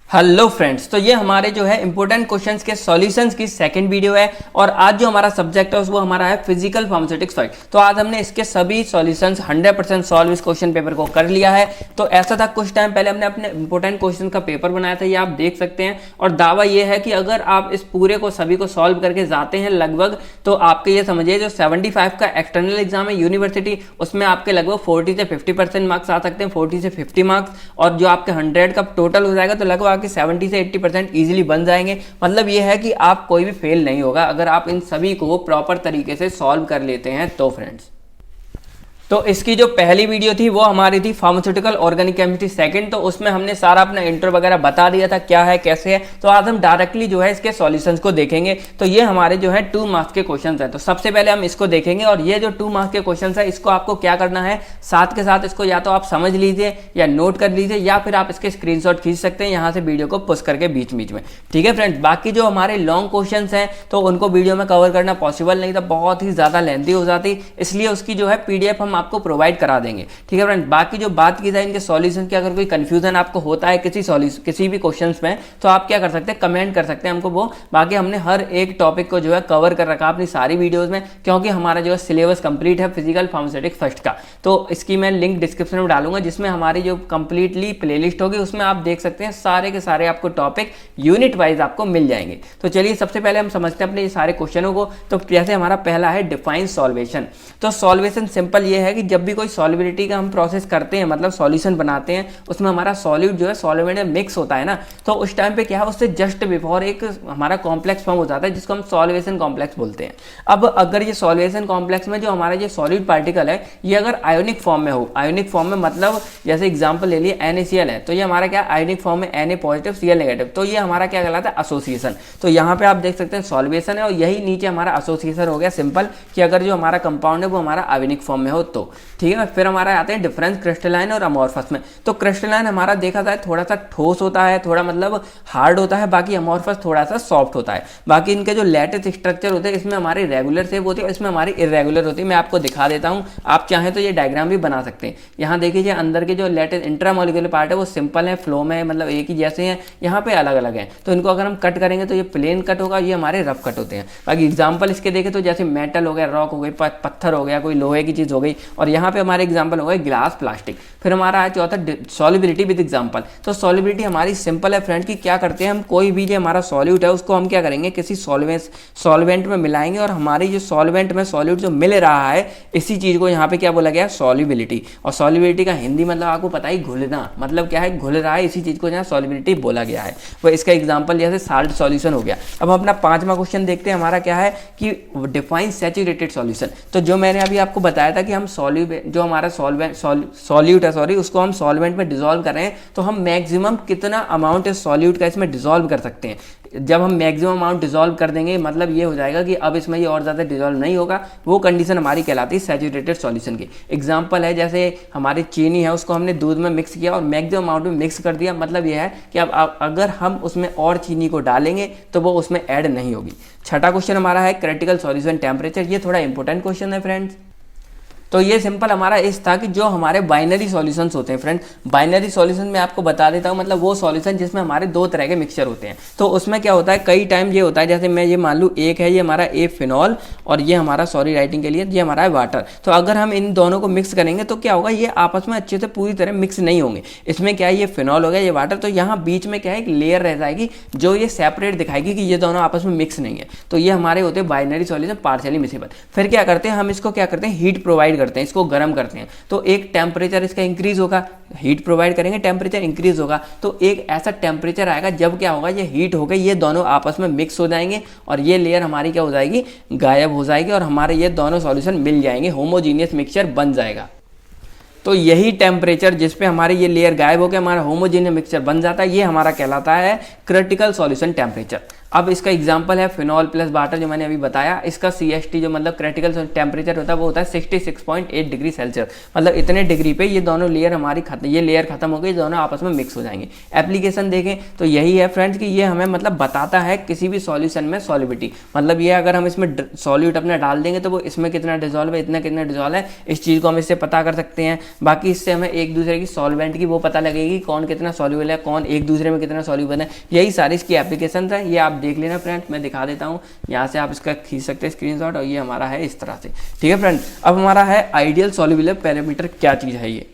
Hello friends, तो ये हमारे जो है इंपॉर्टेंट क्वेश्चंस के सॉल्यूशंस की सेकंड वीडियो है और आज जो हमारा सब्जेक्ट है वो हमारा है फिजिकल फार्मास्यूटिक्स फाइट। तो आज हमने इसके सभी सॉल्यूशंस 100% सॉल्व इस क्वेश्चन पेपर को कर लिया है। तो ऐसा था कुछ टाइम पहले हमने अपने इंपॉर्टेंट क्वेश्चन का पेपर बनाया था, ये आप देख सकते हैं। और दावा ये है कि अगर आप इस पूरे को सभी को सॉल्व करके जाते हैं लगभग, तो आपके ये समझिए जो 75 का एक्सटर्नल एग्जाम है यूनिवर्सिटी, उसमें आपके लगभग 40 से 50% मार्क्स आ सकते हैं, 40 से 50 मार्क्स। और जो आपके 100 का टोटल हो जाएगा तो लगभग 70 से 80% इजीली बन जाएंगे। मतलब यह है कि आप कोई भी फेल नहीं होगा अगर आप इन सभी को प्रॉपर तरीके से सॉल्व कर लेते हैं तो फ्रेंड्स। तो इसकी जो पहली वीडियो थी वो हमारी थी फार्मास्यूटिकल ऑर्गेनिक केमिस्ट्री सेकंड, तो उसमें हमने सारा अपना इंट्रो वगैरह बता दिया था क्या है कैसे है। तो आज हम डायरेक्टली जो है इसके सॉल्यूशंस को देखेंगे। तो ये हमारे जो है 2 मार्क्स के क्वेश्चंस हैं। तो सबसे पहले हम इसको देखेंगे और ये जो 2 मार्क्स के क्वेश्चंस है इसको आपको क्या करना है, साथ के साथ इसको या तो आप समझ लीजिए या नोट कर लीजिए या फिर आप इसके स्क्रीनशॉट खींच सकते हैं यहाँ से वीडियो को पुश करके बीच बीच में। ठीक है फ्रेंड्स, बाकी जो हमारे लॉन्ग क्वेश्चन हैं तो उनको वीडियो में कवर करना पॉसिबल नहीं था, बहुत ही ज्यादा लेंथी हो जाती, इसलिए उसकी जो है PDF हम आपको प्रोवाइड करा देंगे। ठीक है फ्रेंड, बाकी जो बात की जाए इनके सॉल्यूशन की, अगर कोई कंफ्यूजन आपको होता है किसी भी क्वेश्चंस में तो आप क्या कर सकते हैं, कमेंट कर सकते हैं हमको वो। बाकी हमने हर एक टॉपिक को जो है कवर कर रखा अपनी सारी वीडियोस में, क्योंकि हमारा जो है सिलेबस कंप्लीट है फिजिकल फार्मास्यूटिक्स फर्स्ट का। तो इसकी मैं लिंक डिस्क्रिप्शन में डालूंगा जिसमें हमारी जो कंप्लीटली प्लेलिस्ट होगी उसमें आप देख सकते हैं सारे के सारे आपको टॉपिक यूनिट वाइज आपको मिल जाएंगे। तो चलिए सबसे पहले हम समझते हैं अपने ये सारे क्वेश्चनों को। तो जैसे हमारा पहला है डिफाइन सॉल्वेशन। तो सॉल्वेशन सिंपल ये है कि जब भी कोई सॉल्युबिलिटी का हम प्रोसेस करते हैं, मतलब सॉल्यूशन बनाते हैं, उसमें हमारा सॉल्यूट जो है सॉल्वेंट में मिक्स होता है ना, तो उस टाइम पे क्या है उससे जस्ट बिफोर एक हमारा कॉम्प्लेक्स फॉर्म हो जाता है जिसको हम सॉल्वेशन कॉम्प्लेक्स बोलते हैं। अब अगर ये सॉल्वेशन कॉम्प्लेक्स में जो हमारा ये सॉल्यूट पार्टिकल है ये अगर आयोनिक फॉर्म में हो, आयोनिक फॉर्म में मतलब जैसे एग्जांपल ले लिए NaCl है, तो ये हमारा क्या आयोनिक फॉर्म में Na पॉजिटिव Cl नेगेटिव, तो ये हमारा क्या कहलाता है एसोसिएशन। तो यहाँ पे आप देख सकते हैं सॉल्वेशन है और यही नीचे हमारा एसोसिएशन हो गया सिंपल, कि अगर जो हमारा कंपाउंड है वो हमारा आयोनिक फॉर्म में हो तो। ठीक है, फिर हमारा आते हैं डिफरेंस क्रिस्टलाइन और अमॉर्फस में। तो क्रिस्टलाइन हमारा देखा जाए थोड़ा सा ठोस होता है, थोड़ा मतलब हार्ड होता है, बाकी अमॉर्फस थोड़ा सा सॉफ्ट होता है। बाकी इनके जो लैटिस स्ट्रक्चर होते हैं इसमें हमारी रेगुलर शेप होती है और इसमें हमारी इरेगुलर होती है। मैं आपको दिखा देता हूं, आप चाहें तो ये डायग्राम भी बना सकते हैं। यहाँ देखिए अंदर के जो लैटिस इंट्रामोलिकुलर पार्ट है वो सिंपल है, फ्लो में मतलब एक ही जैसे हैं, यहाँ पे अलग अलग हैं। तो इनको अगर हम कट करेंगे तो ये प्लेन कट होगा, ये हमारे रफ कट होते हैं। बाकी एग्जाम्पल इसके देखें तो जैसे मेटल हो गया, रॉक हो गई, पत्थर हो गया, कोई लोहे की चीज हो गई, और यहाँ पे हमारे एग्जाम्पल हो गए ग्लास, प्लास्टिक। फिर हमारा है चौथा सॉल्युबिलिटी विद एग्जांपल। तो सॉल्युबिलिटी हमारी सिंपल है फ्रेंड, कि क्या करते हैं हम कोई भी जो हमारा सॉल्यूट है उसको हम क्या करेंगे किसी सॉल्वेंट में मिलाएंगे और हमारी जो सॉल्वेंट में सॉल्यूट जो मिल रहा है इसी चीज को यहाँ पे क्या बोला गया, सॉल्युबिलिटी। और सॉल्युबिलिटी का हिंदी मतलब आपको पता ही, घुलना, मतलब क्या है, घुल रहा है, इसी चीज को यहाँ सॉल्युबिलिटी बोला गया है। वो इसका एग्जाम्पल जैसे साल्ट सॉल्यूशन हो गया। अब हम अपना 5वां क्वेश्चन देखते हैं, हमारा क्या है कि डिफाइन सैचुरेटेड सॉल्यूशन। तो जो मैंने अभी आपको बताया था कि हम जो हमारा सॉल्यूट है उसको हम सॉल्वेंट में डिसॉल्व कर रहे हैं, तो हम मैक्सिमम कितना अमाउंट है सॉल्यूट का इसमें डिसॉल्व कर सकते हैं। जब हम मैक्सिमम अमाउंट डिसॉल्व कर देंगे मतलब ये हो जाएगा कि अब इसमें ये और ज़्यादा डिसॉल्व नहीं होगा, वो कंडीशन हमारी कहलाती है सैचुरेटेड सॉल्यूशन की। एग्जांपल है जैसे हमारी चीनी है उसको हमने दूध में मिक्स किया और मैक्सिमम अमाउंट में मिक्स कर दिया, मतलब ये है कि अब अगर हम उसमें और चीनी को डालेंगे तो वो उसमें ऐड नहीं होगी। 6वां क्वेश्चन हमारा है क्रिटिकल सॉल्यूशन टेम्परेचर। ये थोड़ा इंपॉर्टेंट क्वेश्चन है फ्रेंड्स। तो ये सिंपल हमारा इस था कि जो हमारे बाइनरी सॉल्यूशंस होते हैं फ्रेंड, बाइनरी सॉल्यूशन में आपको बता देता हूँ, मतलब वो सॉल्यूशन जिसमें हमारे 2 तरह के मिक्सचर होते हैं। तो उसमें क्या होता है, कई टाइम ये होता है जैसे मैं ये मान लूँ एक है ये हमारा ए फिनॉल और ये हमारा सॉरी राइटिंग के लिए ये हमारा है वाटर। तो अगर हम इन दोनों को मिक्स करेंगे तो क्या होगा, ये आपस में अच्छे से पूरी तरह मिक्स नहीं होंगे। इसमें क्या है, ये फिनॉल हो गया, ये वाटर, तो यहाँ बीच में क्या है एक लेयर रह जाएगी जो ये सेपरेट दिखाएगी कि ये दोनों आपस में मिक्स नहीं है। तो ये हमारे होते हैं बाइनरी सॉल्यूशन पार्शियली मिक्सेबल। फिर क्या करते हैं हम इसको क्या करते हैं, हीट प्रोवाइड करते हैं, इसको गर्म करते हैं। तो एक टेम्परेचर इसका इंक्रीज होगा, हीट प्रोवाइड करेंगे, टेम्परेचर इंक्रीज होगा, तो एक ऐसा टेम्परेचर आएगा जब क्या होगा, ये हीट हो गई, ये दोनों आपस में मिक्स हो जाएंगे और ये लेयर हमारी क्या हो जाएगी, गायब हो जाएगी और हमारे ये दोनों सॉल्यूशन मिल जाएंगे, होमोजीनियस मिक्सचर बन जाएगा। तो यही टेम्परेचर जिस पे हमारी ये लेयर गायब होकर हमारा होमोजेनियस मिक्सचर बन जाता है, ये हमारा कहलाता है क्रिटिकल सॉल्यूशन टेम्परेचर। अब इसका एग्जांपल है फिनॉल प्लस वाटर जो मैंने अभी बताया, इसका CST जो मतलब क्रिटिकल टेम्परेचर होता है वो होता है 66.8 डिग्री सेल्सियस, मतलब इतने डिग्री पे ये दोनों लेयर हमारी ये लेयर खत्म हो गई, दोनों आपस में मिक्स हो जाएंगे। एप्लीकेशन देखें तो यही है फ्रेंड्स कि ये हमें मतलब बताता है किसी भी सॉल्यूशन में सॉल्युबिलिटी, मतलब ये अगर हम इसमें सॉल्यूट अपना डाल देंगे तो वो इसमें कितना डिजॉल्व है, इतना कितना डिजॉल्व है, इस चीज़ को हम इससे पता कर सकते हैं। बाकी इससे हमें एक दूसरे की सॉल्वेंट की वो पता लगेगी कौन कितना सॉल्यूबल है, कौन एक दूसरे में कितना सॉल्यूबल है, यही सारी इसकी एप्लीकेशन है। ये आप देख लेना फ्रेंड्स, मैं दिखा देता हूँ, यहाँ से आप इसका खींच सकते हैं स्क्रीनशॉट, और ये हमारा है इस तरह से, ठीक है फ्रेंड। अब हमारा है आइडियल सॉल्युबल पैरामीटर, क्या चीज़ है ये,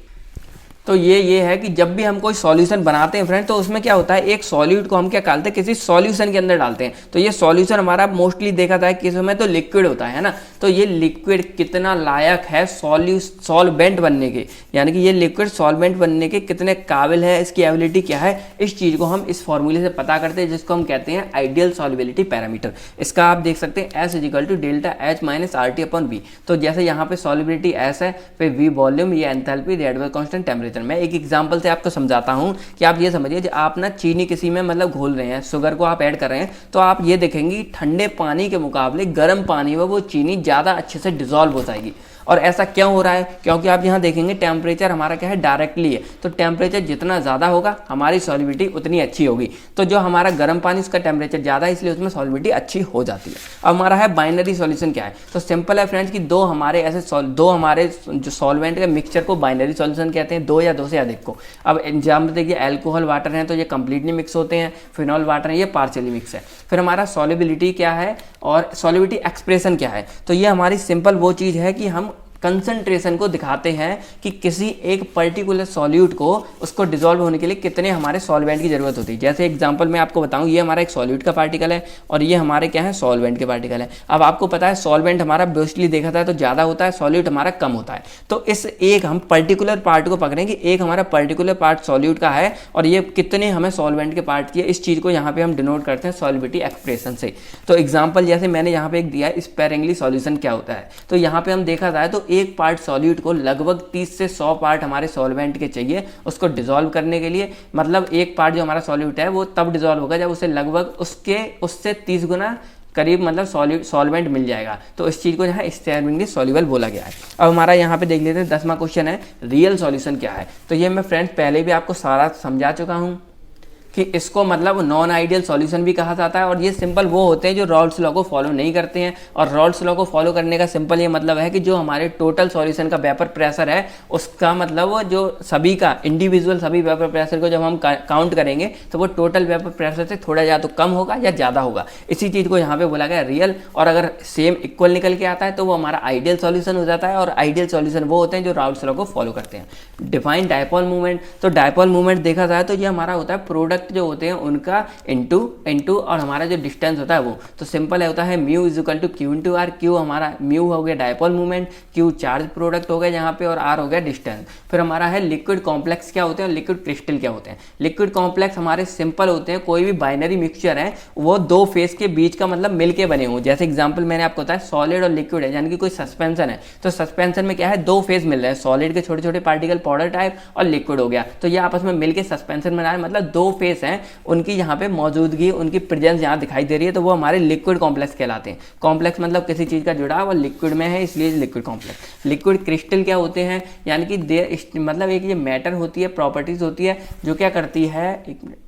तो ये है कि जब भी हम कोई सॉल्यूशन बनाते हैं फ्रेंड, तो उसमें क्या होता है, एक सॉल्यूट को हम क्या डालते हैं, किसी सॉल्यूशन के अंदर डालते हैं। तो ये सॉल्यूशन हमारा मोस्टली देखा जाए किस में, तो लिक्विड होता है ना। तो ये लिक्विड कितना लायक है सॉल्वेंट बनने के, यानी कि ये लिक्विड सॉल्वेंट बनने के कितने काबिल है, इसकी एबिलिटी क्या है, इस चीज़ को हम इस फॉर्मूले से पता करते हैं, जिसको हम कहते हैं आइडियल सॉल्युबिलिटी पैरामीटर। इसका आप देख सकते हैं S = डेल्टा H - RT/V। तो जैसे यहाँ पे सॉल्युबिलिटी S है, फिर V वॉल्यूम, ये एंथैल्पी, रिएक्टर कांस्टेंट, टेम्परेचर। मैं एक एग्जांपल से आपको समझाता हूं कि आप ये समझिए कि आप ना चीनी किसी में मतलब घोल रहे हैं, शुगर को आप ऐड कर रहे हैं, तो आप ये देखेंगे ठंडे पानी के मुकाबले गर्म पानी में वो चीनी ज़्यादा अच्छे से डिजॉल्व हो जाएगी। और ऐसा क्यों हो रहा है, क्योंकि आप यहाँ देखेंगे टेम्परेचर हमारा क्या है, डायरेक्टली है। तो टेम्परेचर जितना ज़्यादा होगा हमारी सॉल्युबिलिटी उतनी अच्छी होगी। तो जो हमारा गर्म पानी उसका टेम्परेचर ज़्यादा है, इसलिए उसमें सॉल्युबिलिटी अच्छी हो जाती है। अब हमारा है बाइनरी सॉल्यूशन, क्या है, तो सिंपल है फ्रेंड्स कि दो हमारे जो सॉल्वेंट के मिक्सचर को बाइनरी सॉल्यूशन कहते हैं, दो या दो से अधिक को। अब एग्जाम्पल देखिए, अल्कोहल वाटर है तो ये कंप्लीटली मिक्स होते हैं, फिनॉल वाटर है ये पार्शियली मिक्स है। फिर हमारा सॉल्युबिलिटी क्या है और सॉल्युबिलिटी एक्सप्रेशन क्या है, तो ये हमारी सिंपल वो चीज़ है कि हम कंसंट्रेशन को दिखाते हैं कि किसी एक पर्टिकुलर सॉल्यूट को उसको डिसॉल्व होने के लिए कितने हमारे सॉल्वेंट की जरूरत होती है। जैसे एग्जांपल मैं आपको बताऊं, ये हमारा एक सॉल्यूट का पार्टिकल है और ये हमारे क्या है, सॉल्वेंट के पार्टिकल है। अब आपको पता है सॉल्वेंट हमारा बेसिकली देखा जाए तो ज़्यादा होता है, सॉल्यूट हमारा कम होता है। तो इस एक हम पर्टिकुलर पार्ट को पकड़ें कि एक हमारा पर्टिकुलर पार्ट सॉल्यूट का है और ये कितने हमें सॉल्वेंट के पार्ट की है, इस चीज़ को यहाँ पे हम डिनोट करते हैं सॉल्युबिलिटी एक्सप्रेशन से। तो एग्जाम्पल जैसे मैंने यहाँ पे एक दिया है, स्पेरिंगली सॉल्यूशन क्या होता है, तो यहाँ पे हम देखा जाए तो एक पार्ट सॉल्यूट को लगभग 30 से 100 पार्ट हमारे सॉल्वेंट के चाहिए उसको डिसॉल्व करने के लिए। मतलब एक पार्ट जो हमारा सॉल्यूट है वो तब डिसॉल्व होगा जब उसे लगभग उससे 30 गुना करीब मतलब सॉल्वेंट मिल जाएगा। तो इस चीज़ को यहाँ स्पेरिंगली सॉल्युबल बोला गया है। अब हमारा यहाँ पे देख लेते हैं 10वां क्वेश्चन है, रियल सॉल्यूशन क्या है। तो ये मैं फ्रेंड्स पहले भी आपको सारा समझा चुका हूँ कि इसको मतलब नॉन आइडियल सॉल्यूशन भी कहा जाता है। और ये सिंपल वो होते हैं जो रॉल्स लॉ को फॉलो नहीं करते हैं। और रॉल्स लॉ को फॉलो करने का सिंपल ये मतलब है कि जो हमारे टोटल सॉल्यूशन का वेपर प्रेशर है उसका मतलब वो जो सभी का इंडिविजुअल सभी वेपर प्रेशर को जब हम काउंट करेंगे तो वो टोटल वेपर प्रेशर से थोड़ा या तो कम होगा या ज़्यादा होगा। इसी चीज़ को यहाँ पे बोला गया रियल। और अगर सेम इक्वल निकल के आता है तो वो हमारा आइडियल सॉल्यूशन हो जाता है। और आइडियल सॉल्यूशन वो होते हैं जो रॉल्स लॉ को फॉलो करते हैं। डिफाइन डायपोल मूवमेंट, तो डायपोल मूवमेंट देखा जाए तो ये हमारा होता है प्रोडक्ट जो होते हैं उनका इनटू और हमारा जो डिस्टेंस होता है वो। तो सिंपल है होता है mu is equal to q into r. Q हमारा म्यू हो गया dipole movement, q charge product हो गया यहाँ पे, और आर हो गया डिस्टेंस। फिर हमारा है लिक्विड कॉम्प्लेक्स क्या होते हैं, लिक्विड क्रिस्टल क्या होते हैं। लिक्विड कॉम्प्लेक्स हमारे सिंपल होते हैं, कोई भी बाइनरी मिक्सचर है वो दो फेस के बीच का मतलब मिलके बने हुए। जैसे एग्जाम्पल मैंने आपको बताया सॉलिड और लिक्विड है, यानी कि कोई सस्पेंशन है तो सस्पेंशन में क्या है, दो फेस मिल रहे हैं, सॉलिड के छोटे छोटे पार्टिकल पाउडर टाइप और लिक्विड हो गया। तो ये आपस में मिलके सस्पेंशन बना है, मतलब दो फेस हैं उनकी यहाँ पे मौजूदगी, उनकी प्रेजेंस यहाँ दिखाई दे रही है, तो वो हमारे लिक्विड कॉम्प्लेक्स कहलाते हैं। कॉम्प्लेक्स मतलब किसी चीज़ का जुड़ाव और लिक्विड में है इसलिए लिक्विड कॉम्प्लेक्स। लिक्विड क्रिस्टल क्या होते हैं, यानी कि मतलब एक ये मैटर होती है, प्रॉपर्टीज होती है जो क्या करती है, एक मिनट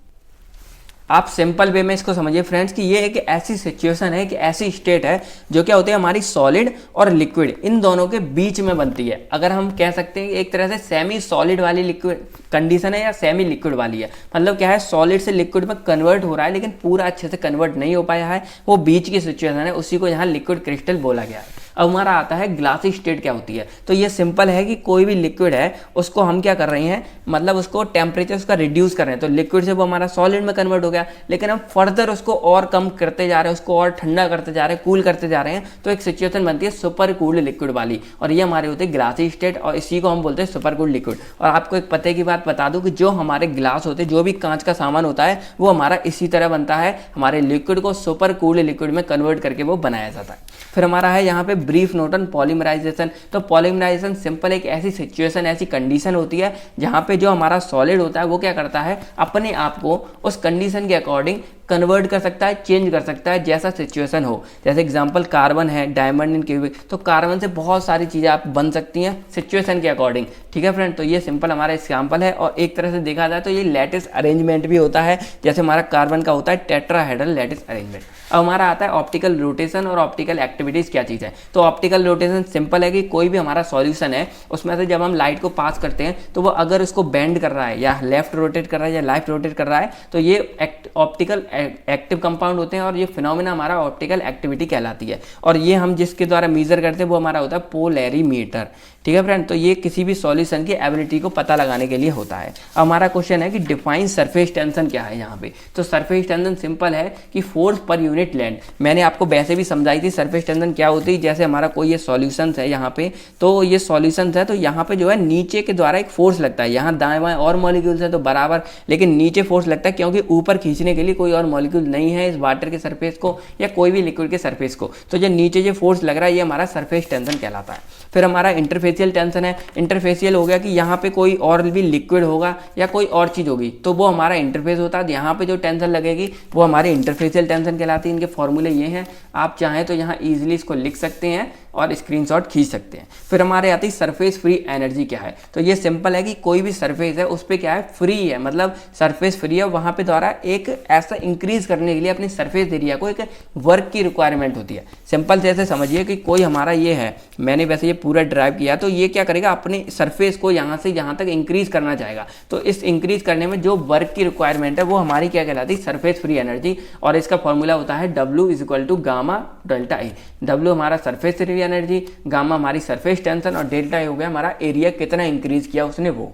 आप सिंपल वे में इसको समझिए फ्रेंड्स कि ये एक ऐसी सिचुएशन है कि ऐसी स्टेट है जो क्या होती है हमारी सॉलिड और लिक्विड इन दोनों के बीच में बनती है। अगर हम कह सकते हैं एक तरह से सेमी सॉलिड वाली लिक्विड कंडीशन है या सेमी लिक्विड वाली है। मतलब क्या है, सॉलिड से लिक्विड में कन्वर्ट हो रहा है लेकिन पूरा अच्छे से कन्वर्ट नहीं हो पाया है, वो बीच की सिचुएशन है, उसी को यहाँ लिक्विड क्रिस्टल बोला गया है। अब हमारा आता है ग्लासी स्टेट क्या होती है। तो ये सिंपल है कि कोई भी लिक्विड है उसको हम क्या कर रहे हैं, मतलब उसको टेम्परेचर उसका रिड्यूस कर रहे हैं। तो लिक्विड से वो हमारा सॉलिड में कन्वर्ट हो गया, लेकिन हम फर्दर उसको और कम करते जा रहे हैं, उसको और ठंडा करते जा रहे हैं, कूल करते जा रहे हैं, तो एक सिचुएशन बनती है सुपर कूल्ड लिक्विड वाली। और ये हमारे होते हैं ग्लासी स्टेट और इसी को हम बोलते हैं सुपर कूल्ड लिक्विड। और आपको एक पते की बात बता दूं कि जो हमारे ग्लास होते हैं, जो भी कांच का सामान होता है वो हमारा इसी तरह बनता है, हमारे लिक्विड को सुपर कूल्ड लिक्विड में कन्वर्ट करके वो बनाया जाता है। फिर हमारा है यहाँ पे ब्रीफ नोट ऑन पॉलीमराइजेशन। तो पॉलीमराइजेशन सिंपल एक ऐसी सिचुएशन, ऐसी कंडीशन होती है जहाँ पे जो हमारा सॉलिड होता है वो क्या करता है, अपने आप को उस कंडीशन के अकॉर्डिंग कन्वर्ट कर सकता है, चेंज कर सकता है जैसा सिचुएशन हो। जैसे एग्जांपल कार्बन है, डायमंड इन क्यूबिक, तो कार्बन से बहुत सारी चीज़ें आप बन सकती हैं सिचुएशन के अकॉर्डिंग। ठीक है फ्रेंड, तो ये सिंपल हमारा एग्जाम्पल है। और एक तरह से देखा जाए तो ये लैटिस अरेंजमेंट भी होता है, जैसे हमारा कार्बन का होता है टेट्राहेड्रल लैटिस अरेंजमेंट। अब हमारा आता है ऑप्टिकल रोटेशन और ऑप्टिकल एक्टिविटीज़ क्या चीज़ है। तो ऑप्टिकल रोटेशन सिंपल है कि कोई भी हमारा सॉल्यूशन है उसमें से जब हम लाइट को पास करते हैं तो वो अगर उसको बेंड कर रहा है या लेफ्ट रोटेट कर रहा है या राइट रोटेट कर रहा है तो ये ऑप्टिकल एक्टिव कंपाउंड होते हैं और ये फिनोमिना हमारा ऑप्टिकल एक्टिविटी कहलाती है। और ये हम जिसके द्वारा मेजर करते हैं वो हमारा होता है पोलैरीमीटर। ठीक है फ्रेंड, तो ये किसी भी सॉल्यूशन की एबिलिटी को पता लगाने के लिए होता है। अब हमारा क्वेश्चन है कि डिफाइन सरफेस टेंशन क्या है यहाँ पे। तो सरफेस टेंशन सिंपल है कि फोर्स पर यूनिट लेंथ। मैंने आपको वैसे भी समझाई थी सरफेस टेंशन क्या होती है। जैसे हमारा कोई ये सॉल्यूशन है यहाँ पे, तो ये सॉल्यूशन है तो यहाँ पे जो है नीचे के द्वारा एक फोर्स लगता है। यहाँ दाएं बाएं और मॉलिक्यूल्स है तो बराबर, लेकिन नीचे फोर्स लगता है क्योंकि ऊपर खींचने के लिए कोई और मॉलिक्यूल नहीं है इस वाटर के सरफेस को या कोई भी लिक्विड के सरफेस को। तो जो नीचे जो फोर्स लग रहा है ये हमारा सरफेस टेंशन कहलाता है। फिर हमारा इंटरफेशियल टेंशन है। इंटरफेशियल हो गया कि यहाँ पे कोई और भी लिक्विड होगा या कोई और चीज़ होगी तो वो हमारा इंटरफेस होता है। यहाँ पे जो टेंशन लगेगी वो हमारी इंटरफेशियल टेंशन कहलाती है। इनके फॉर्मूले ये हैं, आप चाहें तो यहाँ ईजिली इसको लिख सकते हैं और स्क्रीनशॉट खींच सकते हैं। फिर हमारे आती है सरफेस फ्री एनर्जी क्या है। तो ये सिंपल है कि कोई भी सरफेस है उस पर क्या है, फ्री है, मतलब सरफेस फ्री है। वहाँ पे द्वारा एक ऐसा इंक्रीज करने के लिए अपनी सरफेस एरिया को एक वर्क की रिक्वायरमेंट होती है। सिंपल से ऐसे समझिए कि कोई हमारा ये है, मैंने वैसे ये पूरा ड्राइव किया तो ये क्या करेगा, अपनी सरफेस को यहाँ से यहाँ तक इंक्रीज करना चाहेगा। तो इस इंक्रीज करने में जो वर्क की रिक्वायरमेंट है वो हमारी क्या कहलाती है, सरफेस फ्री एनर्जी। और इसका फॉर्मूला होता है W = gamma delta E। W हमारा सरफेस फ्री एनर्जी, गामा हमारी सरफेस टेंशन और डेल्टा हो गया हमारा एरिया कितना इंक्रीज किया उसने वो।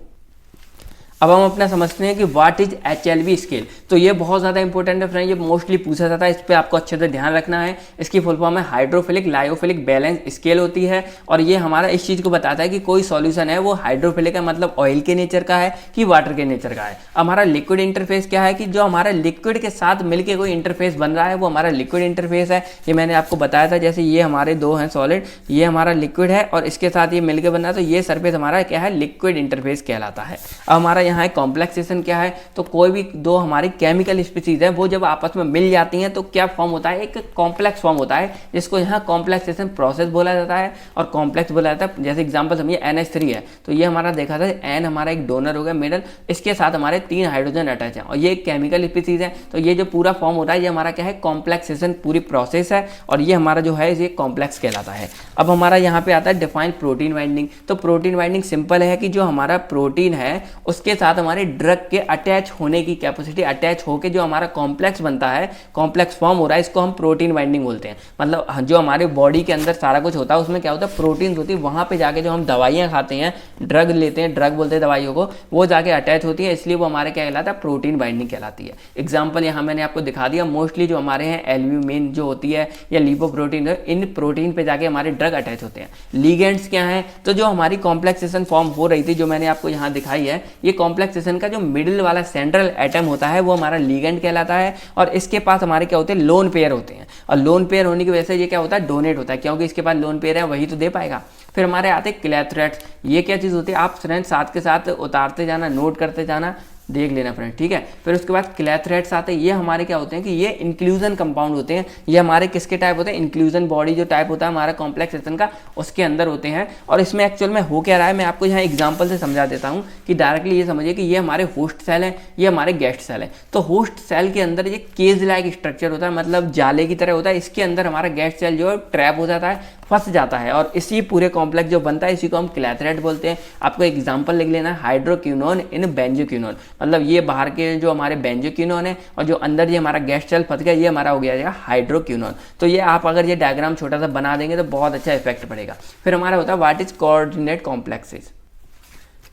अब हम अपना समझते हैं कि व्हाट इज HLV स्केल। तो ये बहुत ज़्यादा इंपॉर्टेंट है फ्रेंड, ये मोस्टली पूछा जाता है, इस पर आपको अच्छे से ध्यान रखना है। इसकी फुल फॉर्म है हाइड्रोफिलिक लायोफिलिक बैलेंस स्केल होती है। और ये हमारा इस चीज़ को बताता है कि कोई सॉल्यूशन है वो हाइड्रोफिलिक है, मतलब ऑयल के नेचर का है कि वाटर के नेचर का है। हमारा लिक्विड इंटरफेस क्या है कि जो हमारा लिक्विड के साथ मिलकर कोई इंटरफेस बन रहा है वो हमारा लिक्विड इंटरफेस है। ये मैंने आपको बताया था, जैसे ये हमारे दो हैं सॉलिड, ये हमारा लिक्विड है और इसके साथ ये मिलकर बन रहा है तो ये सरफेस हमारा क्या है, लिक्विड इंटरफेस कहलाता है। अब हमारा यहाँ कॉम्प्लेक्सेशन क्या है, तो कोई भी दो हमारी केमिकल स्पीसीज है वो जब आपस में मिल जाती हैं तो क्या फॉर्म होता है, एक कॉम्प्लेक्स फॉर्म होता है जिसको यहाँ कॉम्प्लेक्सेशन प्रोसेस बोला जाता है और कॉम्प्लेक्स बोला जाता है। जैसे एग्जांपल समझिए NH3 है तो ये हमारा देखा था N हमारा एक डोनर हो गया मिडल, इसके साथ हमारे 3 हाइड्रोजन अटैच है और ये एक केमिकल स्पीसीज है। तो ये जो पूरा फॉर्म होता है ये हमारा क्या है, कॉम्प्लेक्सेशन पूरी प्रोसेस है और ये हमारा जो है ये कॉम्प्लेक्स कहलाता है। अब हमारा यहाँ पे आता है डिफाइन प्रोटीन बाइंडिंग। तो प्रोटीन बाइंडिंग सिंपल है कि जो हमारा प्रोटीन है उसके साथ हमारे ड्रग के अटैच होने की कैपेसिटी, अटैच होके जो हमारा कॉम्प्लेक्स बनता है, कॉम्प्लेक्स फॉर्म हो रहा है, इसको हम प्रोटीन बाइंडिंग बोलते हैं। मतलब जो हमारे बॉडी के अंदर सारा कुछ होता है उसमें क्या होता है, प्रोटीन होती है। वहां पे जाके जो हम दवाइयां खाते हैं, ड्रग लेते हैं, ड्रग बोलते हैं दवाइयों को, वो जाके अटैच होती है, इसलिए वो हमारे क्या कहलाता है, प्रोटीन बाइंडिंग कहलाती है। एग्जाम्पल यहाँ मैंने आपको दिखा दिया, मोस्टली जो हमारे हैं एल्ब्यूमिन जो होती है या लिपोप्रोटीन, इन प्रोटीन पे जाके हमारे ड्रग अटैच होते हैं। लिगेंड्स क्या है, तो जो हमारी कॉम्प्लेक्सेशन फॉर्म हो रही थी जो मैंने आपको यहाँ दिखाई है, ये कॉम्प्लेक्सेशन का जो मिडिल वाला सेंट्रल एटम होता है वो हमारा लिगेंड कहलाता है और इसके पास हमारे क्या होते हैं, लोन पेयर होते हैं। और लोन पेयर होने की वजह से ये क्या होता है, डोनेट होता है, क्योंकि इसके पास लोन पेयर है वही तो दे पाएगा। फिर हमारे आते हैं क्लैथरेट्स। ये क्या चीज़ होती है, आप फ्रेंड्स साथ के साथ उतारते जाना, नोट करते जाना, देख लेना फ्रेंड, ठीक है। फिर उसके बाद क्लैथरेट्स आते हैं, ये हमारे क्या होते हैं कि ये इंक्लूजन कंपाउंड होते हैं। ये हमारे किसके टाइप होते हैं, इंक्लूजन बॉडी जो टाइप होता है हमारा कॉम्प्लेक्सेशन का, उसके अंदर होते हैं। और इसमें एक्चुअल में हो क्या रहा है मैं आपको यहाँ एग्जांपल से समझा देता हूँ कि डायरेक्टली ये समझिए कि ये हमारे होस्ट सेल है, ये हमारे गेस्ट सेल है। तो होस्ट सेल के अंदर ये केज लाइक स्ट्रक्चर होता है, मतलब जाले की तरह होता है। इसके अंदर हमारा गेस्ट सेल जो है ट्रैप हो जाता है, फंस जाता है और इसी पूरे कॉम्प्लेक्स जो बनता है इसी को हम क्लैथरेट बोलते हैं। आपको एग्जांपल लिख लेना है, हाइड्रोक्विनोन इन बेंजोक्विनोन, मतलब ये बाहर के जो हमारे बेंजोक्विनोन है और जो अंदर ये हमारा गेस्ट सेल फंस गया ये हमारा हो गया हाइड्रोक्विनोन। तो ये आप अगर ये डायग्राम छोटा सा बना देंगे तो बहुत अच्छा इफेक्ट पड़ेगा। फिर हमारा होता है व्हाट इज कोऑर्डिनेट कॉम्प्लेक्सेस।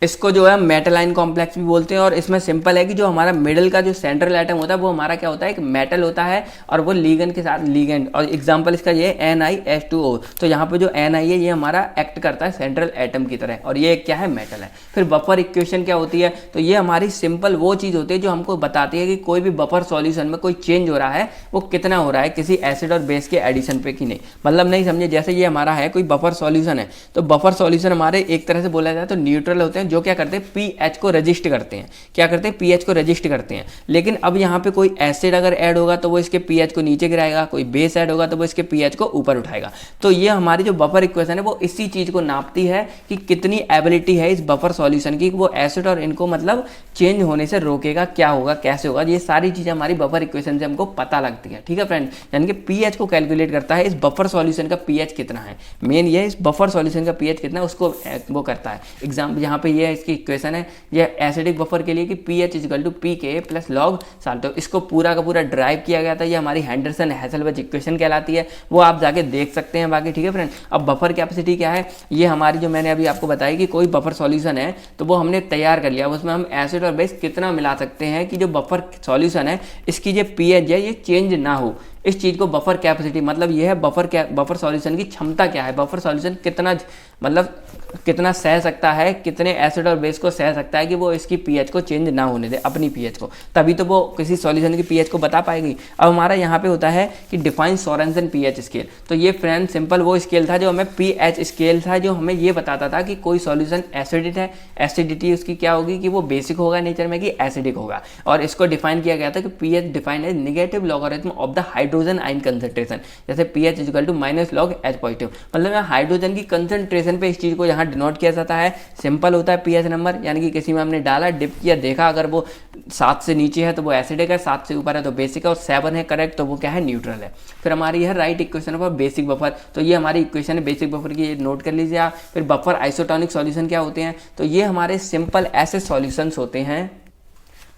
इसको जो है मेटलाइन कॉम्प्लेक्स भी बोलते हैं और इसमें सिंपल है कि जो हमारा मिडिल का जो सेंट्रल एटम होता है वो हमारा क्या होता है, एक मेटल होता है और वो लिगेंड के साथ लिगेंड, और एग्जांपल इसका ये NiH2O। तो यहाँ पे जो Ni है ये हमारा एक्ट करता है सेंट्रल एटम की तरह और ये क्या है, मेटल है। फिर बफर इक्वेशन क्या होती है, तो ये हमारी सिंपल वो चीज़ होती है जो हमको बताती है कि कोई भी बफर सॉल्यूशन में कोई चेंज हो रहा है वो कितना हो रहा है किसी एसिड और बेस के एडिशन पे कि नहीं। मतलब नहीं समझे, जैसे ये हमारा है कोई बफर सॉल्यूशन है तो बफर सॉल्यूशन हमारे एक तरह से बोला जाए तो न्यूट्रल होते हैं, जो क्या करते हैं पीएच को रजिस्ट करते हैं। क्या करते हैं? पीएच को रजिस्ट करते हैं। लेकिन अब यहाँ पे कोई एसिड अगर ऐड होगा तो वो इसके पीएच को नीचे गिराएगा, कोई बेस ऐड होगा तो वो इसके पीएच को ऊपर उठाएगा। तो ये हमारी जो बफर इक्वेशन है वो इसी चीज को नापती है कि कितनी एबिलिटी है इस बफर सॉल्यूशन की, वो एसिड और इनको मतलब चेंज होने से रोकेगा, क्या होगा, कैसे होगा। ये सारी चीजें हमारी बफर इक्वेशन से हमको पता लगती है। ठीक है फ्रेंड, यानी कि पीएच को कैलकुलेट करता है इस बफर सॉल्यूशन का पीएच कितना है। मेन ये इस बफर सॉल्यूशन का पीएच कितना है उसको वो करता है। एग्जाम्पल यहाँ पे ये इसकी इक्वेशन है ये एसिडिक बफर के लिए कि pH equal to pK plus log salt. तो इसको पूरा का पूरा ड्राइव किया गया था। ये हमारी हेंडरसन हैसेलबच इक्वेशन कहलाती है, वो आप जाके देख सकते हैं बाकी। ठीक है फ्रेंड, अब बफर कैपेसिटी क्या है, ये हमारी जो मैंने अभी आपको बताई कि कोई बफर सॉल्यूशन है तो वो हमने तैयार कर लिया, उसमें हम एसिड और बेस कितना मिला सकते हैं कि जो बफर सॉल्यूशन है इसकी जो पीएच है ये चेंज ना हो। इस चीज को बफर कैपेसिटी मतलब ये है बफर सॉल्यूशन की क्षमता क्या है, बफर सॉल्यूशन कितना मतलब कितना सह सकता है, कितने एसिड और बेस को सह सकता है कि वो इसकी पीएच को चेंज ना होने दे, अपनी पीएच को, तभी तो वो किसी सॉल्यूशन की पीएच को बता पाएगी। अब हमारा यहाँ पे होता है कि डिफाइन सोरेनसन पीएच स्केल। तो ये फ्रेंड सिंपल वो स्केल था जो हमें पीएच स्केल था, जो हमें ये बताता था कि कोई सॉल्यूशन एसिडिक है, एसिडिटी उसकी क्या होगी कि वो बेसिक होगा नेचर में कि एसिडिक होगा। और इसको डिफाइन किया गया था कि pH define as negative logarithm of the hydrogen ion concentration, जैसे pH equal to minus log H positive. मतलब यहाँ हाइड्रोजन की कंसंट्रेशन पे इस चीज को यहाँ डिनोट किया जाता है। सिंपल होता है पीएच नंबर, यानी कि किसी में हमने डाला, डिप किया, देखा अगर वो 7 से नीचे है तो वो एसिडिक है, 7 से ऊपर है तो बेसिक है, और 7 है करेक्ट तो वो क्या है, न्यूट्रल है। फिर हमारी है right equation for basic buffer. तो ये हमारी इक्वेशन है बेसिक बफर की, ये नोट कर लीजिए आप। फिर बफर आइसोटोनिक सॉल्यूशन क्या होते हैं, तो ये हमारे सिंपल ऐसे सॉल्यूशंस होते हैं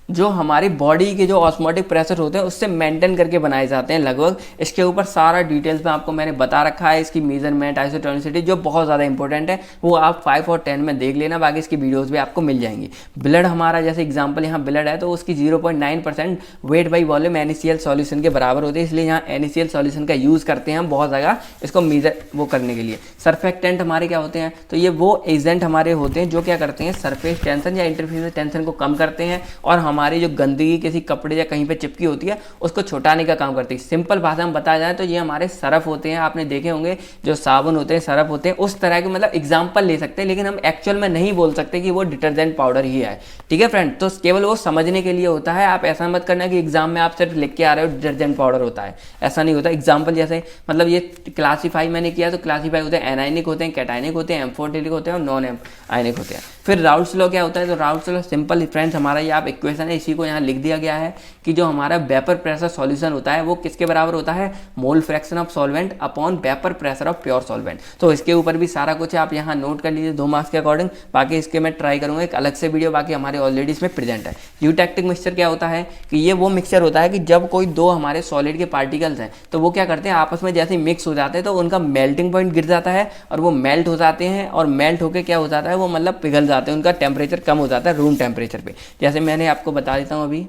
जो हमारी बॉडी के जो ऑस्मोटिक प्रेशर होते हैं उससे मेंटेन करके बनाए जाते हैं लगभग। इसके ऊपर सारा डिटेल्स में आपको मैंने बता रखा है, इसकी मेजरमेंट, आइसोटोनिसिटी जो बहुत ज़्यादा इंपॉर्टेंट है वो आप 5 और 10 में देख लेना, बाकी इसकी वीडियोस भी आपको मिल जाएंगी। ब्लड हमारा जैसे एग्जांपल यहाँ ब्लड है तो उसकी 0.9% weight by volume NaCl solution के बराबर होते हैं, इसलिए यहाँ NaCl सॉल्यूशन का यूज़ करते हैं हम बहुत जगह इसको मेजर वो करने के लिए। सरफेक्टेंट हमारे क्या होते हैं, तो ये वो एजेंट हमारे होते हैं जो क्या करते हैं सरफेस टेंशन या इंटरफेस टेंशन को कम करते हैं और हमारी जो गंदगी किसी कपड़े या कहीं पे चिपकी होती है उसको छुटाने का काम करती है। सिंपल भाषा में बताया जाए तो ये हमारे सरफ होते हैं, आपने देखे होंगे जो साबुन होते हैं, सरफ होते हैं, उस तरह के मतलब एग्जाम्पल ले सकते हैं, लेकिन हम एक्चुअल में नहीं बोल सकते कि वो डिटर्जेंट पाउडर ही है। ठीक है फ्रेंड, तो केवल वो समझने के लिए होता है। आप ऐसा मत करना कि एग्जाम में आप सिर्फ लिख के आ रहे हो डिटर्जेंट पाउडर होता है, ऐसा नहीं होता। एग्जाम्पल जैसे मतलब ये क्लासीफाई मैंने किया तो क्लासीफाई होते हैं एनायनिक होते हैं, कैटायनिक होते हैं, एम्फोटेरिक होते हैं और नॉन आयनिक होते हैं। फिर राउट्स लॉ क्या होता है, तो राउट्स लॉ सिंपल फ्रेंड्स हमारा ये आप इक्वेशन है, इसी को यहाँ लिख दिया गया है कि जो हमारा वेपर प्रेशर सॉल्यूशन होता है वो किसके बराबर होता है, mole fraction of solvent upon vapour pressure of pure solvent. तो इसके ऊपर भी सारा कुछ है, आप यहाँ नोट कर लीजिए 2 मार्क्स के अकॉर्डिंग। बाकी इसके मैं ट्राई करूंगा एक अलग से वीडियो, बाकी हमारे ऑलरेडी इसमें प्रेजेंट है। यूटैक्टिक मिक्सचर क्या होता है कि ये वो मिक्सचर होता है कि जब कोई 2 हमारे सॉलिड के पार्टिकल्स हैं तो वो क्या करते हैं आपस में जैसे मिक्स हो जाते हैं तो उनका मेल्टिंग पॉइंट गिर जाता है और वो मेल्ट हो जाते हैं, और मेल्ट होकर क्या हो जाता है वो मतलब पिघल जाते हैं, उनका टेम्परेचर कम हो जाता है रूम टेम्परेचर पे। जैसे मैंने आपको बता देता हूँ अभी,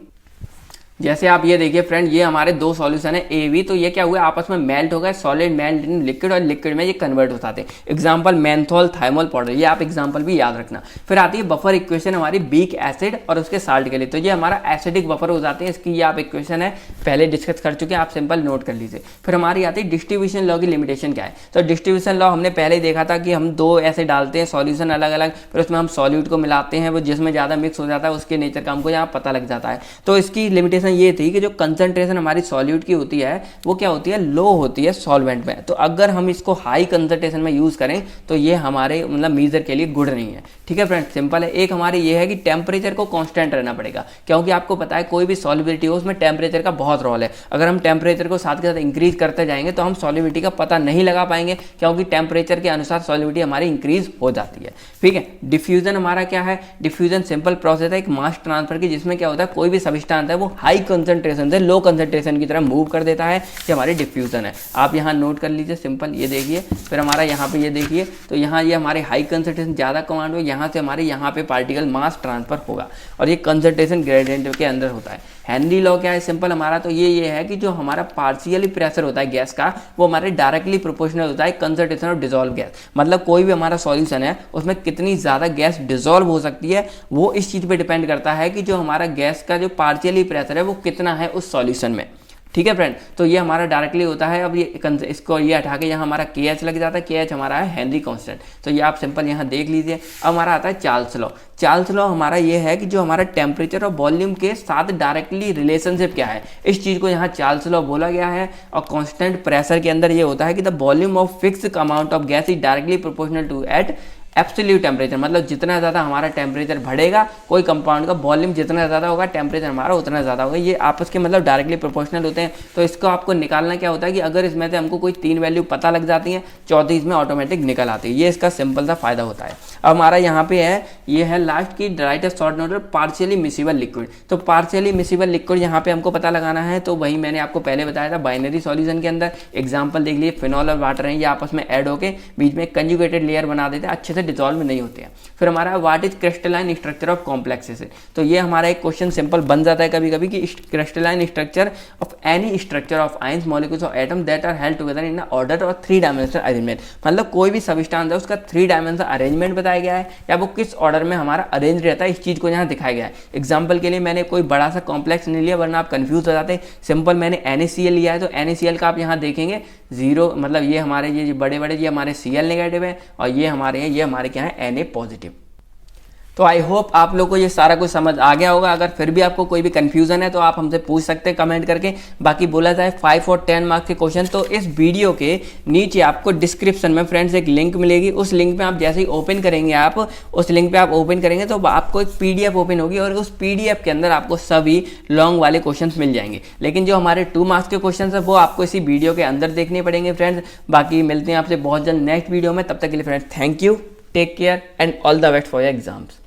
जैसे आप ये देखिए फ्रेंड, ये हमारे 2 सॉल्यूशन है ए बी, तो ये क्या हुआ आपस में मेल्ट हो गए, सॉलिड मेल्ट इन लिक्विड और लिक्विड में ये कन्वर्ट हो जाते हैं। एग्जांपल मेंथोल, थाइमोल पाउडर, ये आप एग्जांपल भी याद रखना। फिर आती है बफर इक्वेशन हमारी वीक एसिड और उसके साल्ट के लिए, तो ये हमारा एसिडिक बफर हो जाते हैं, इसकी ये आप इक्वेशन है पहले डिस्कस कर चुके हैं, आप सिंपल नोट कर लीजिए। फिर हमारी आती है डिस्ट्रीब्यूशन लॉ की लिमिटेशन क्या है, तो डिस्ट्रीब्यूशन लॉ हमने पहले ही देखा था कि हम 2 ऐसे डालते हैं सॉल्यूशन अलग अलग, फिर उसमें हम सॉल्यूट को मिलाते हैं, वो जिसमें ज़्यादा मिक्स हो जाता है उसके नेचर का हमको यहाँ पता लग जाता है। तो इसकी लिमिटेशन ये थी कि जो कंसंट्रेशन हमारी सॉल्यूट की होती है वो क्या होती है, लो होती है सॉल्वेंट में। तो अगर हम इसको हाई कंसंट्रेशन में यूज करें तो ये हमारे मतलब मेजर के लिए गुड नहीं है। ठीक है फ्रेंड, सिंपल है। एक हमारी ये है कि टेम्परेचर को कांस्टेंट रहना पड़ेगा, क्योंकि आपको पता है कोई भी सॉल्युबिलिटी हो उसमें टेम्परेचर का बहुत रोल है। अगर हम टेम्परेचर को साथ के साथ इंक्रीज करते जाएंगे तो हम सॉल्युबिलिटी का पता नहीं लगा पाएंगे, क्योंकि टेम्परेचर के अनुसार सॉल्युबिलिटी हमारी इंक्रीज हो जाती है। ठीक है, डिफ्यूजन हमारा क्या है, डिफ्यूजन सिंपल प्रोसेस है एक मास ट्रांसफर की, जिसमें क्या होता है कोई भी सब्सटेंस है वो हाई कंसंट्रेशन से लो कंसंट्रेशन की तरह मूव कर देता है, ये हमारी डिफ्यूजन है। आप यहाँ नोट कर लीजिए सिंपल, ये देखिए। फिर हमारा यहाँ पे ये देखिए, तो यहाँ ये हमारे हाई कंसंट्रेशन ज़्यादा कमांड हो, यहाँ से हमारे यहाँ पे पार्टिकल मास ट्रांसफर होगा और ये कंसंट्रेशन ग्रेडियंट के अंदर होता है। हेनरी लॉ क्या है सिंपल हमारा, तो ये है कि जो हमारा पार्शियली प्रेशर होता है गैस का वो हमारे डायरेक्टली प्रोपोर्शनल होता है कंसंट्रेशन ऑफ डिसॉल्व गैस। मतलब कोई भी हमारा सॉल्यूशन है उसमें कितनी ज़्यादा गैस डिसॉल्व हो सकती है वो इस चीज़ पे डिपेंड करता है कि जो हमारा गैस का जो पार्शियली प्रेशर है वो कितना है उस सॉल्यूशन में। ठीक है फ्रेंड, तो ये हमारा डायरेक्टली होता है। अब ये इसको ये हटा के यहाँ हमारा के एच लग जाता है, के एच हमारा है हेनरी कांस्टेंट, तो ये आप सिंपल यहाँ देख लीजिए। अब हमारा आता है चार्ल्स लॉ। चार्ल्स लॉ हमारा ये है कि जो हमारा टेम्परेचर और वॉल्यूम के साथ डायरेक्टली रिलेशनशिप क्या है, इस चीज़ को यहाँ चार्ल्स लॉ बोला गया है। और कांस्टेंट प्रेशर के अंदर ये होता है कि the volume of fixed amount of gas is directly proportional to at absolute temperature, मतलब जितना ज़्यादा हमारा टेम्परेचर बढ़ेगा कोई कंपाउंड का वॉल्यूम जितना ज़्यादा होगा टेम्परेचर हमारा उतना ज़्यादा होगा। ये आपस के मतलब डायरेक्टली प्रोपोर्शनल होते हैं। तो इसको आपको निकालना क्या होता है कि अगर इसमें से हमको कोई 3 वैल्यू पता लग जाती हैं, चौथी इसमें ऑटोमेटिक निकल आती है। ये इसका सिंपल सा फायदा होता है। अब हमारा यहाँ पे है, ये है लास्ट की right a short note partially miscible liquid. तो पार्शियली मिसिबल लिक्विड यहाँ पे हमको पता लगाना है, तो वही मैंने आपको पहले बताया था बाइनरी सॉल्यूशन के अंदर। एग्जाम्पल देख लीजिए, फिनॉल और वाटर हैं, ये आपस में ऐड होकर बीच में कंजुगेटेड लेयर बना देते हैं, अच्छे से डिसॉल्व नहीं होते। फिर हमारा what is crystalline structure of complex acid. तो ये हमारा एक क्वेश्चन सिंपल बन जाता है कभी कभी कि crystalline structure of any structure of ions molecules और atom that are held together in order और 3 डायमेंशनल अरेंजमेंट। मतलब कोई भी सब्सटेंस है उसका 3 डायमेंशनल अरेंजमेंट बताया गया है या वो किस ऑर्डर में हमारा अरेंज रहता है, इस चीज को यहाँ दिखाया गया है। एग्जाम्पल के लिए मैंने कोई बड़ा सा कॉम्प्लेक्स नहीं लिया वरना आप कंफ्यूज हो जाते हैं। सिंपल मैंने NaCl लिया है, तो NaCl का आप यहाँ देखेंगे 0, मतलब ये हमारे ये बड़े बड़े ये हमारे Cl नेगेटिव है और ये हमारे हैं, ये हमारे क्या है Na पॉजिटिव। तो आई होप आप लोग को ये सारा कुछ समझ आ गया होगा। अगर फिर भी आपको कोई भी कंफ्यूजन है तो आप हमसे पूछ सकते हैं कमेंट करके। बाकी बोला जाए 5 और 10 मार्क्स के क्वेश्चन तो इस वीडियो के नीचे आपको डिस्क्रिप्शन में फ्रेंड्स एक लिंक मिलेगी। उस लिंक पे आप जैसे ही ओपन करेंगे, आप उस लिंक पे आप ओपन करेंगे तो आपको एक PDF ओपन होगी और उस PDF के अंदर आपको सभी लॉन्ग वाले क्वेश्चन मिल जाएंगे। लेकिन जो हमारे 2 मार्क्स के क्वेश्चन है वो आपको इसी वीडियो के अंदर देखने पड़ेंगे फ्रेंड्स। बाकी मिलते हैं आपसे बहुत जल्द नेक्स्ट वीडियो में, तब तक के लिए friends thank you, take care and all the best for your exams.